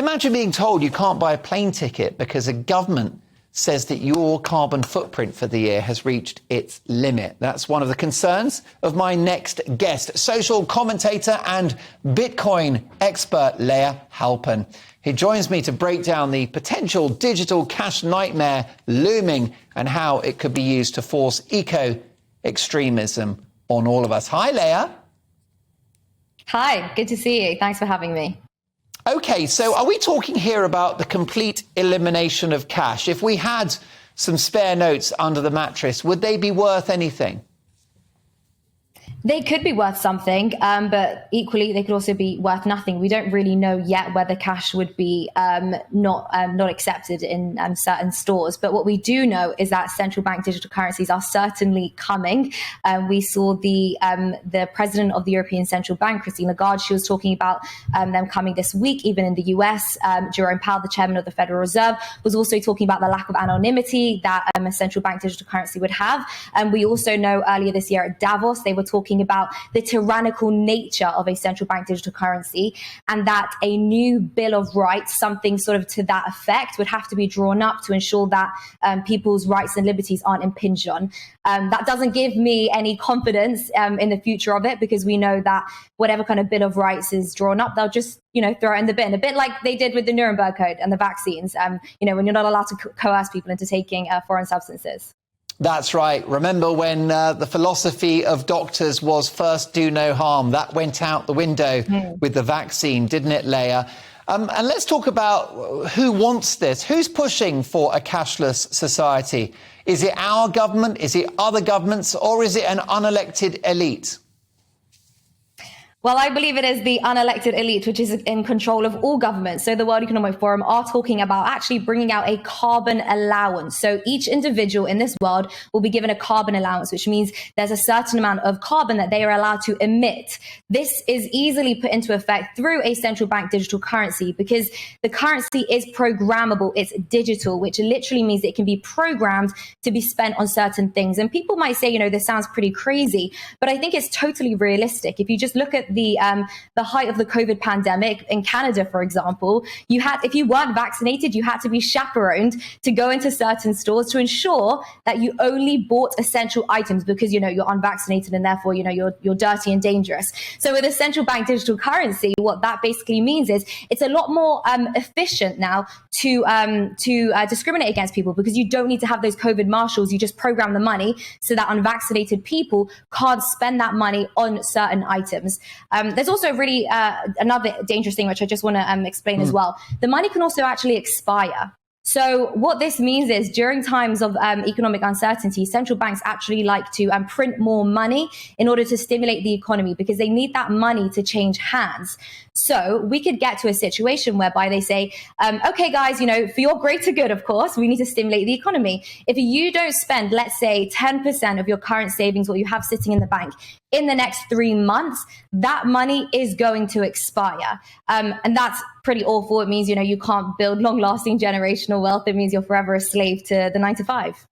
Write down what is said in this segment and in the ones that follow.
imagine being told you can't buy a plane ticket because a government says that your carbon footprint for the year has reached its limit. That's one of the concerns of my next guest, social commentator and Bitcoin expert Leah Halpern. He joins me to break down the potential digital cash nightmare looming and how it could be used to force eco-extremism on all of us. Hi, Leah. Hi, good to see you. Thanks for having me. Okay, so are we talking here about the complete elimination of cash? If we had some spare notes under the mattress, would they be worth anything? They could be worth something, but equally, they could also be worth nothing. We don't really know yet whether cash would be not accepted in certain stores. But what we do know is that central bank digital currencies are certainly coming. We saw the president of the European Central Bank, Christine Lagarde, she was talking about them coming this week, even in the US. Jerome Powell, the chairman of the Federal Reserve, was also talking about the lack of anonymity that a central bank digital currency would have. And we also know earlier this year at Davos, they were talking about the tyrannical nature of a central bank digital currency, and that a new Bill of Rights, something sort of to that effect, would have to be drawn up to ensure that people's rights and liberties aren't impinged on. That doesn't give me any confidence in the future of it, because we know that whatever kind of Bill of Rights is drawn up, they'll just throw it in the bin, a bit like they did with the Nuremberg Code and the vaccines, when you're not allowed to coerce people into taking foreign substances. That's right. Remember when the philosophy of doctors was first do no harm? That went out the window with the vaccine, didn't it, Leah? And let's talk about who wants this. Who's pushing for a cashless society? Is it our government? Is it other governments? Or is it an unelected elite? Well, I believe it is the unelected elite, which is in control of all governments. So the World Economic Forum are talking about actually bringing out a carbon allowance. So each individual in this world will be given a carbon allowance, which means there's a certain amount of carbon that they are allowed to emit. This is easily put into effect through a central bank digital currency, because the currency is programmable. It's digital, which literally means it can be programmed to be spent on certain things. And people might say, this sounds pretty crazy, but I think it's totally realistic. If you just look at the height of the COVID pandemic in Canada, for example, if you weren't vaccinated, you had to be chaperoned to go into certain stores to ensure that you only bought essential items, because you're unvaccinated and therefore you're dirty and dangerous. So with a central bank digital currency, what that basically means is it's a lot more efficient now to discriminate against people, because you don't need to have those COVID marshals. You just program the money so that unvaccinated people can't spend that money on certain items. There's also really another dangerous thing, which I just want to explain as well. The money can also actually expire. So what this means is during times of economic uncertainty, central banks actually like to print more money in order to stimulate the economy, because they need that money to change hands. So we could get to a situation whereby they say, okay, guys, for your greater good, of course, we need to stimulate the economy. If you don't spend, let's say, 10% of your current savings, what you have sitting in the bank, in the next 3 months, that money is going to expire. And that's pretty awful. It means, you can't build long-lasting generational wealth. It means you're forever a slave to the 9 to 5.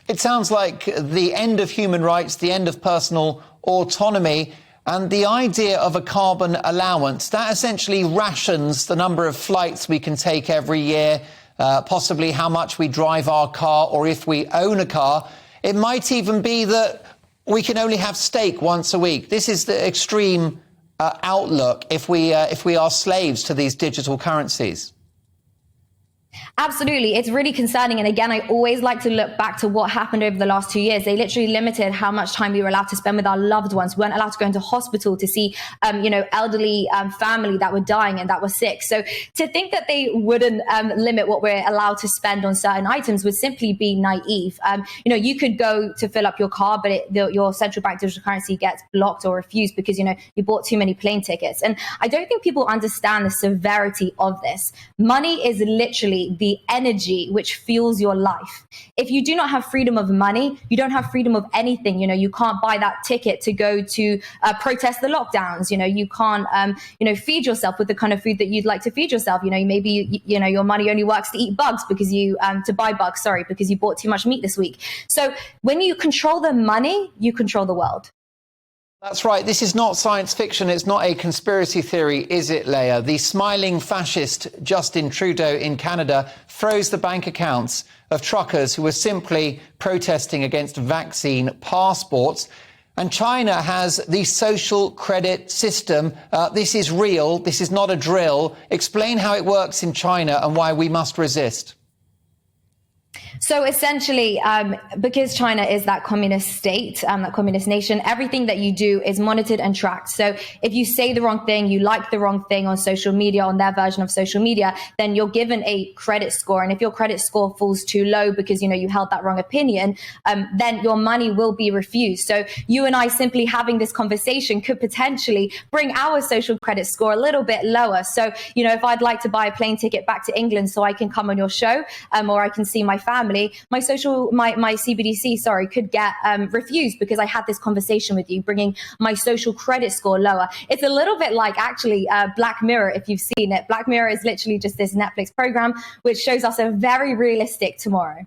It sounds like the end of human rights, the end of personal autonomy, and the idea of a carbon allowance, that essentially rations the number of flights we can take every year, possibly how much we drive our car, or if we own a car. It might even be that we can only have steak once a week. This is the extreme outlook if we are slaves to these digital currencies. Absolutely. It's really concerning. And again, I always like to look back to what happened over the last 2 years. They literally limited how much time we were allowed to spend with our loved ones. We weren't allowed to go into hospital to see, elderly family that were dying and that were sick. So to think that they wouldn't limit what we're allowed to spend on certain items would simply be naive. You could go to fill up your car, but your central bank digital currency gets blocked or refused because, you bought too many plane tickets. And I don't think people understand the severity of this. Money is literally the energy which fuels your life. If you do not have freedom of money, you don't have freedom of anything. You can't buy that ticket to go to protest the lockdowns. You can't, feed yourself with the kind of food that you'd like to feed yourself. Maybe, your money only works to eat bugs because because you bought too much meat this week. So when you control the money, you control the world. That's right. This is not science fiction. It's not a conspiracy theory, is it, Leah? The smiling fascist Justin Trudeau in Canada froze the bank accounts of truckers who were simply protesting against vaccine passports. And China has the social credit system. This is real. This is not a drill. Explain how it works in China and why we must resist. So essentially, because China is that communist state, that communist nation, everything that you do is monitored and tracked. So if you say the wrong thing, you like the wrong thing on social media, on their version of social media, then you're given a credit score. And if your credit score falls too low because, you held that wrong opinion, then your money will be refused. So you and I simply having this conversation could potentially bring our social credit score a little bit lower. So, if I'd like to buy a plane ticket back to England so I can come on your show, or I can see my family, my CBDC, could get refused because I had this conversation with you, bringing my social credit score lower. It's a little bit like actually Black Mirror, if you've seen it. Black Mirror is literally just this Netflix program which shows us a very realistic tomorrow.